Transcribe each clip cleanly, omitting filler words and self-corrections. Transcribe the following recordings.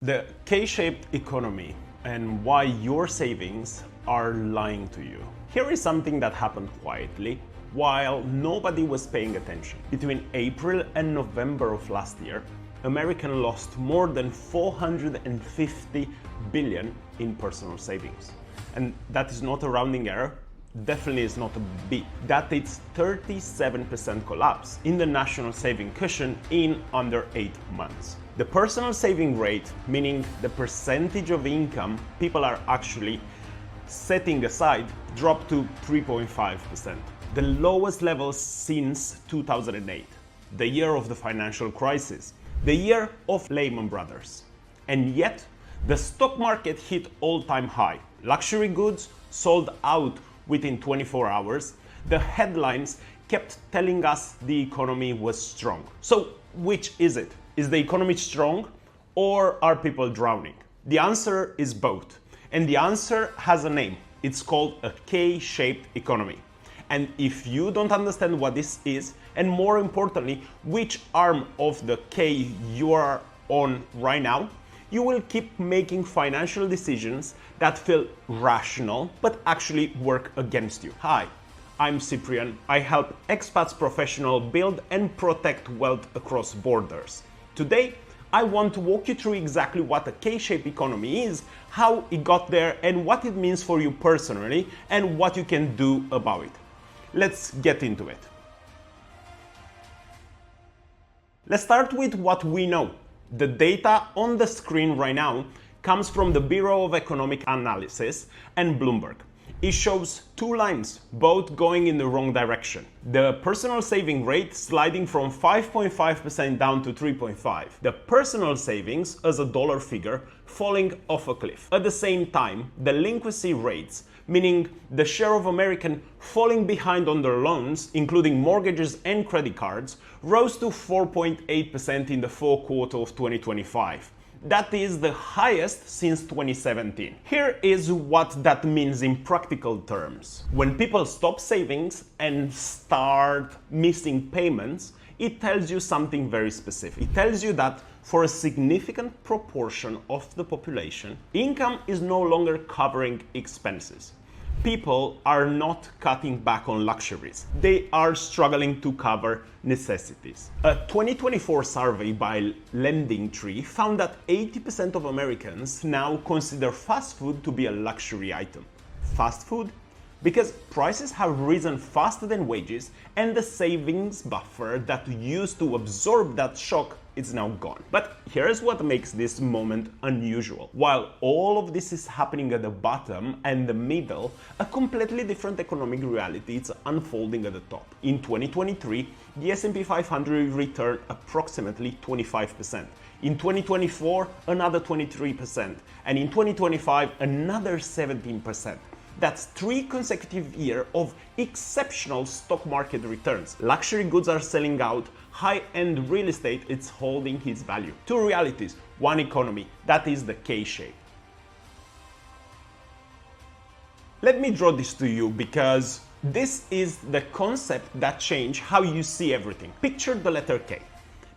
The K-shaped economy and why your savings are lying to you. Here is something that happened quietly while nobody was paying attention. Between April and November of last year, Americans lost more than 450 billion in personal savings. And that is not a rounding error, definitely is not a B. That is 37% collapse in the national saving cushion in under 8 months. The personal saving rate, meaning the percentage of income people are actually setting aside, dropped to 3.5%. The lowest level since 2008, the year of the financial crisis, the year of Lehman Brothers. And yet, the stock market hit all-time high. Luxury goods sold out within 24 hours. The headlines kept telling us the economy was strong. So, which is it? Is the economy strong or are people drowning? The answer is both. And the answer has a name. It's called a K-shaped economy. And if you don't understand what this is, and more importantly, which arm of the K you are on right now, you will keep making financial decisions that feel rational, but actually work against you. Hi, I'm Cyprian. I help expats professionals build and protect wealth across borders. Today, I want to walk you through exactly what a K-shaped economy is, how it got there, and what it means for you personally, and what you can do about it. Let's get into it. Let's start with what we know. The data on the screen right now comes from the Bureau of Economic Analysis and Bloomberg. It shows two lines, both going in the wrong direction. The personal saving rate sliding from 5.5% down to 3.5%. The personal savings as a dollar figure falling off a cliff. At the same time, delinquency rates, meaning the share of Americans falling behind on their loans, including mortgages and credit cards, rose to 4.8% in the fourth quarter of 2025. That is the highest since 2017. Here is what that means in practical terms. When people stop savings and start missing payments, it tells you something very specific. It tells you that for a significant proportion of the population, income is no longer covering expenses. People are not cutting back on luxuries. They are struggling to cover necessities. A 2024 survey by LendingTree found that 80% of Americans now consider fast food to be a luxury item. Fast food? Because prices have risen faster than wages and the savings buffer that used to absorb that shock is now gone. But here's what makes this moment unusual. While all of this is happening at the bottom and the middle, a completely different economic reality is unfolding at the top. In 2023, the S&P 500 returned approximately 25%. In 2024, another 23%. And in 2025, another 17%. That's 3 consecutive years of exceptional stock market returns. Luxury goods are selling out, high-end real estate is holding its value. Two realities, one economy, that is the K-shape. Let me draw this to you because this is the concept that changes how you see everything. Picture the letter K.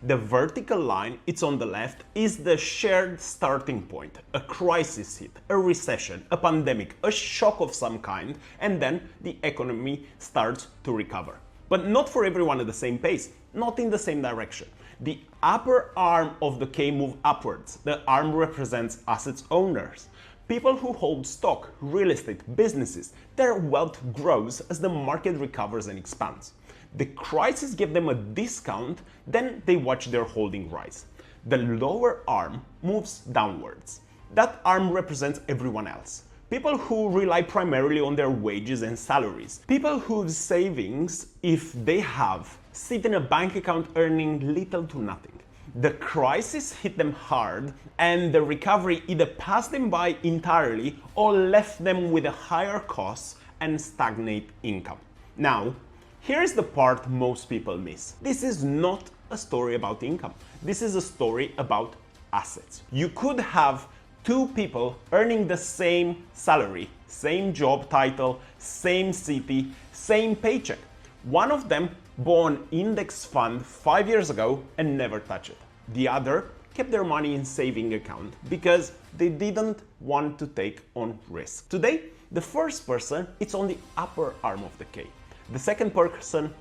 The vertical line, it's on the left, is the shared starting point. A crisis hit, a recession, a pandemic, a shock of some kind, and then the economy starts to recover. But not for everyone at the same pace, not in the same direction. The upper arm of the K move upwards. The arm represents assets owners. People who hold stock, real estate, businesses, their wealth grows as the market recovers and expands. The crisis gave them a discount, then they watch their holding rise. The lower arm moves downwards. That arm represents everyone else. People who rely primarily on their wages and salaries. People whose savings, if they have, sit in a bank account earning little to nothing. The crisis hit them hard, and the recovery either passed them by entirely or left them with a higher cost and stagnant income. Now, here's the part most people miss. This is not a story about income. This is a story about assets. You could have two people earning the same salary, same job title, same city, same paycheck. One of them bought an index fund 5 years ago and never touched it. The other kept their money in saving account because they didn't want to take on risk. Today, the first person, it's on the upper arm of the K. The second person,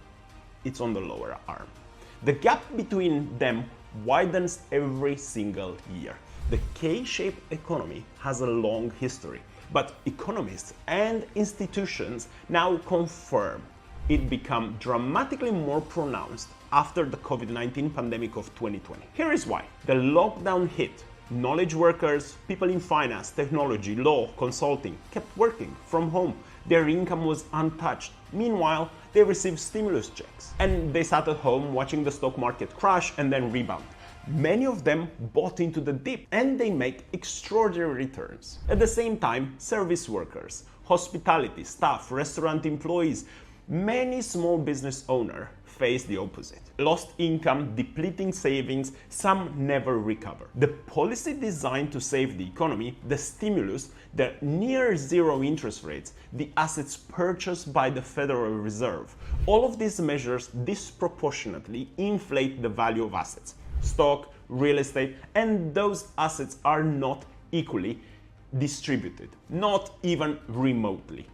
it's on the lower arm. The gap between them widens every single year. The K-shaped economy has a long history, but economists and institutions now confirm it became dramatically more pronounced after the COVID-19 pandemic of 2020. Here is why. The lockdown hit. Knowledge workers, people in finance, technology, law, consulting kept working from home. Their income was untouched. Meanwhile, they received stimulus checks and they sat at home watching the stock market crash and then rebound. Many of them bought into the dip and they make extraordinary returns. At the same time, service workers, hospitality staff, restaurant employees, many small business owners face the opposite. Lost income, depleting savings, some never recover. The policy designed to save the economy, the stimulus, the near zero interest rates, the assets purchased by the Federal Reserve, all of these measures disproportionately inflate the value of assets. Stock, real estate, and those assets are not equally distributed, not even remotely.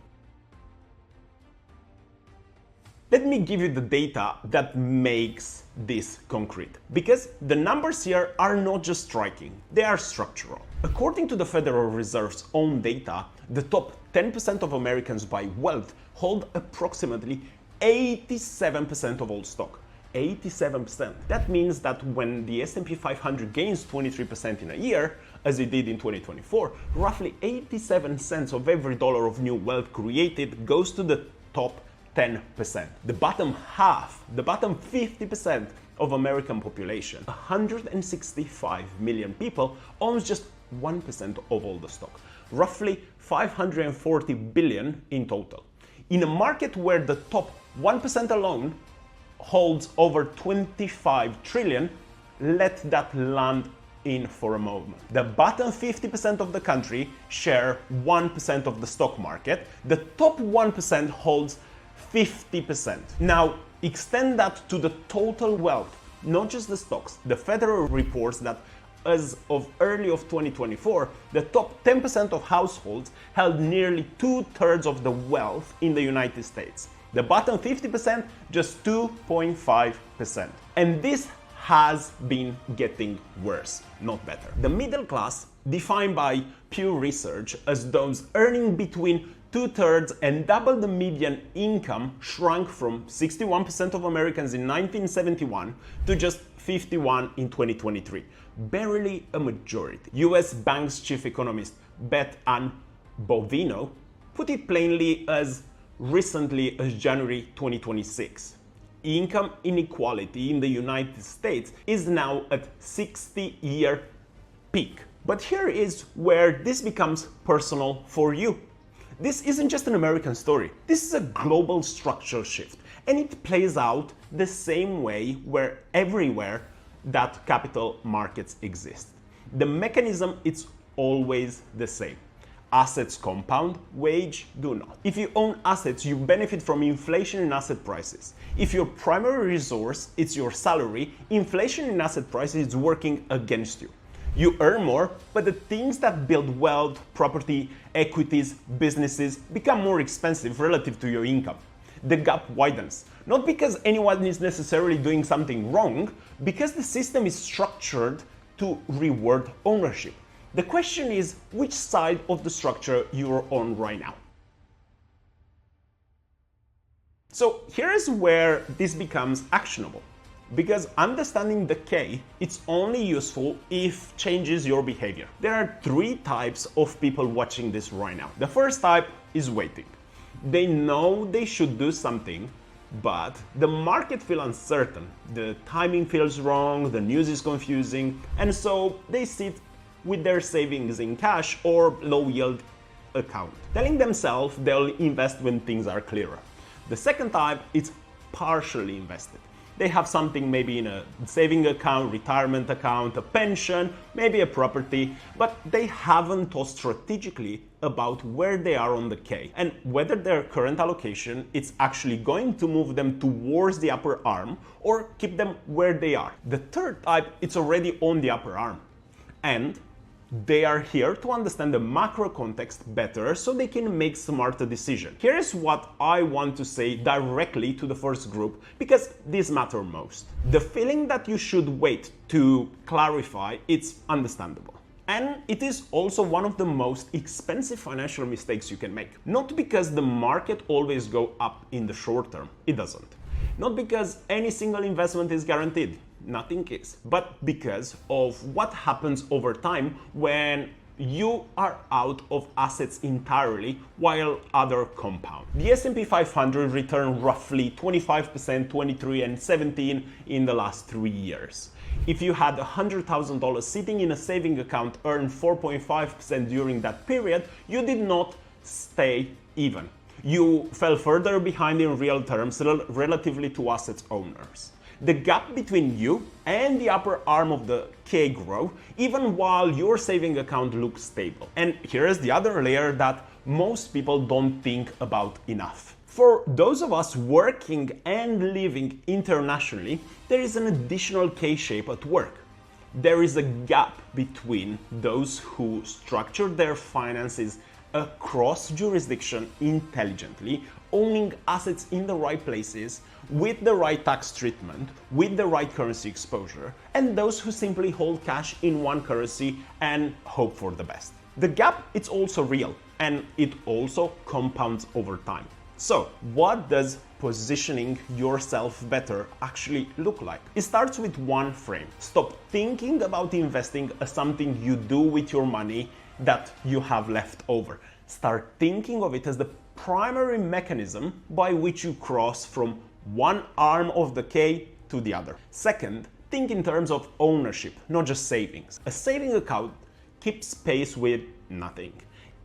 Let me give you the data that makes this concrete, because the numbers here are not just striking, they are structural. According to the Federal Reserve's own data, the top 10% of Americans by wealth hold approximately 87% of all stock. 87%. That means that when the S&P 500 gains 23% in a year, as it did in 2024, roughly 87 cents of every dollar of new wealth created goes to the top 10%. The bottom half, the bottom 50% of American population, 165 million people, owns just 1% of all the stock, roughly 540 billion in total. In a market where the top 1% alone holds over 25 trillion, let that land in for a moment. The bottom 50% of the country share 1% of the stock market. The top 1% holds 50%. Now, extend that to the total wealth, not just the stocks. The Federal reports that as of early of 2024, the top 10% of households held nearly 2/3 of the wealth in the United States. The bottom 50%, just 2.5%. And this has been getting worse, not better. The middle class, defined by Pew Research as those earning between 2/3 and double the median income, shrunk from 61% of Americans in 1971 to just 51% in 2023. Barely a majority. US Bank's chief economist Beth Ann Bovino put it plainly as recently as January 2026. Income inequality in the United States is now at 60-year peak. But here is where this becomes personal for you. This isn't just an American story. This is a global structural shift, and it plays out the same way everywhere that capital markets exist. The mechanism is always the same. Assets compound, wage do not. If you own assets, you benefit from inflation in asset prices. If your primary resource is your salary, inflation in asset prices is working against you. You earn more, but the things that build wealth, property, equities, businesses become more expensive relative to your income. The gap widens, not because anyone is necessarily doing something wrong, because the system is structured to reward ownership. The question is which side of the structure you're on right now. So here's where this becomes actionable. Because understanding the K, it's only useful if changes your behavior. There are 3 types of people watching this right now. The first type is waiting. They know they should do something, but the market feels uncertain. The timing feels wrong, the news is confusing, and so they sit with their savings in cash or low yield account, telling themselves they'll invest when things are clearer. The second type is partially invested. They have something maybe in a saving account, retirement account, a pension, maybe a property, but they haven't thought strategically about where they are on the K and whether their current allocation is actually going to move them towards the upper arm or keep them where they are. The third type, it's already on the upper arm, and they are here to understand the macro context better so they can make smarter decisions. Here's what I want to say directly to the first group, because this matters most. The feeling that you should wait to clarify, it's understandable. And it is also one of the most expensive financial mistakes you can make. Not because the market always goes up in the short term, it doesn't. Not because any single investment is guaranteed, nothing is, but because of what happens over time when you are out of assets entirely while other compound. The S&P 500 returned roughly 25%, 23 and 17 in the last 3 years. If you had $100,000 sitting in a saving account earned 4.5% during that period, you did not stay even. You fell further behind in real terms relatively to assets owners. The gap between you and the upper arm of the K grow even while your saving account looks stable. And here's the other layer that most people don't think about enough. For those of us working and living internationally, there is an additional K-shape at work. There is a gap between those who structure their finances across jurisdiction intelligently, owning assets in the right places, with the right tax treatment, with the right currency exposure, and those who simply hold cash in one currency and hope for the best. The gap, it's also real, and it also compounds over time. So, what does positioning yourself better actually look like? It starts with one frame. Stop thinking about investing as something you do with your money that you have left over. Start thinking of it as the primary mechanism by which you cross from one arm of the K to the other. Second, think in terms of ownership, not just savings. A saving account keeps pace with nothing.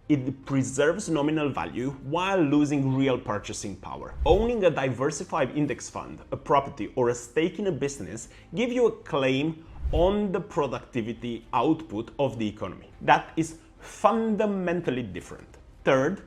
It preserves nominal value while losing real purchasing power. Owning a diversified index fund, a property, or a stake in a business give you a claim on the productivity output of the economy. That is fundamentally different. Third,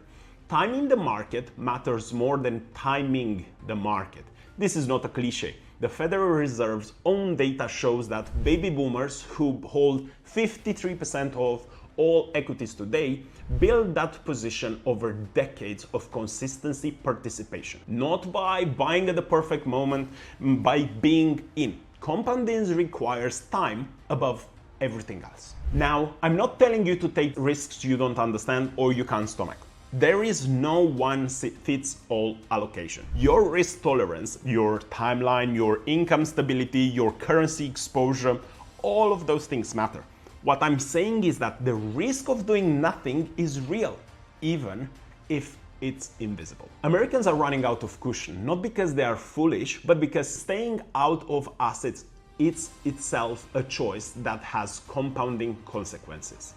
timing the market matters more than timing the market. This is not a cliche. The Federal Reserve's own data shows that baby boomers who hold 53% of all equities today build that position over decades of consistency participation. Not by buying at the perfect moment, by being in. Compounding requires time above everything else. Now, I'm not telling you to take risks you don't understand or you can't stomach. There is no one-fits-all allocation. Your risk tolerance, your timeline, your income stability, your currency exposure, all of those things matter. What I'm saying is that the risk of doing nothing is real, even if it's invisible. Americans are running out of cushion, not because they are foolish, but because staying out of assets is itself a choice that has compounding consequences.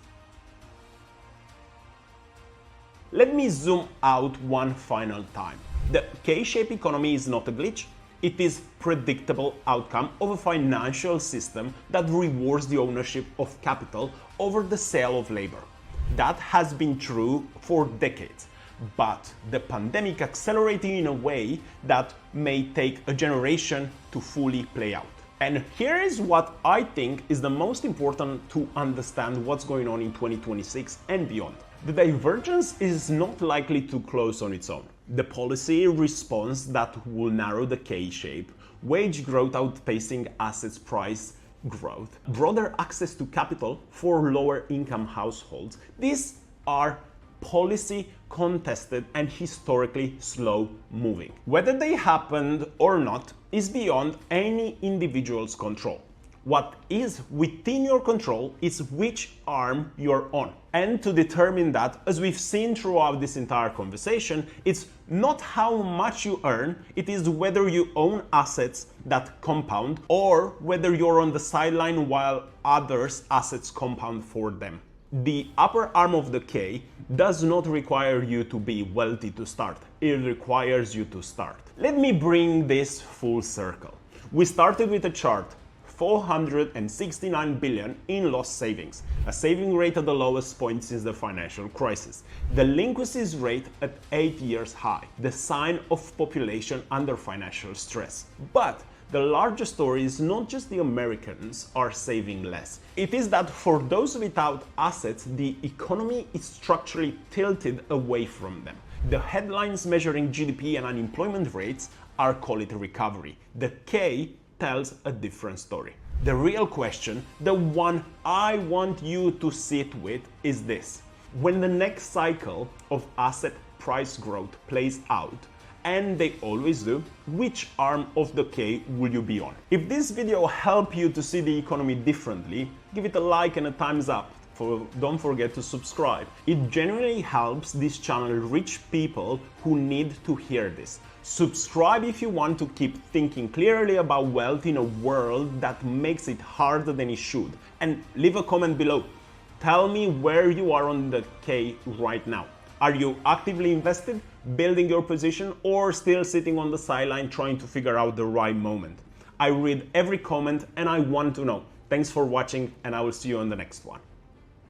Let me zoom out one final time. The K-shaped economy is not a glitch. It is predictable outcome of a financial system that rewards the ownership of capital over the sale of labor. That has been true for decades, but the pandemic accelerated in a way that may take a generation to fully play out. And here is what I think is the most important to understand what's going on in 2026 and beyond. The divergence is not likely to close on its own. The policy response that will narrow the K-shape, wage growth outpacing assets price growth, broader access to capital for lower income households, these are policy contested and historically slow moving. Whether they happened or not is beyond any individual's control. What is within your control is which arm you're on. And to determine that, as we've seen throughout this entire conversation, it's not how much you earn, it is whether you own assets that compound or whether you're on the sideline while others' assets compound for them. The upper arm of the K does not require you to be wealthy to start. It requires you to start. Let me bring this full circle. We started with a chart, 469 billion in lost savings, a saving rate at the lowest point since the financial crisis. Delinquencies rate at 8 years high, the sign of population under financial stress. But the larger story is not just the Americans are saving less. It is that for those without assets, the economy is structurally tilted away from them. The headlines measuring GDP and unemployment rates are call it recovery. The K tells a different story. The real question, the one I want you to sit with, is this. When the next cycle of asset price growth plays out, and they always do, which arm of the K will you be on? If this video helped you to see the economy differently, give it a like and a thumbs up. Don't forget to subscribe. It genuinely helps this channel reach people who need to hear this. Subscribe if you want to keep thinking clearly about wealth in a world that makes it harder than it should. And leave a comment below. Tell me where you are on the K right now. Are you actively invested, building your position, or still sitting on the sideline trying to figure out the right moment? I read every comment and I want to know. Thanks for watching, and I will see you on the next one.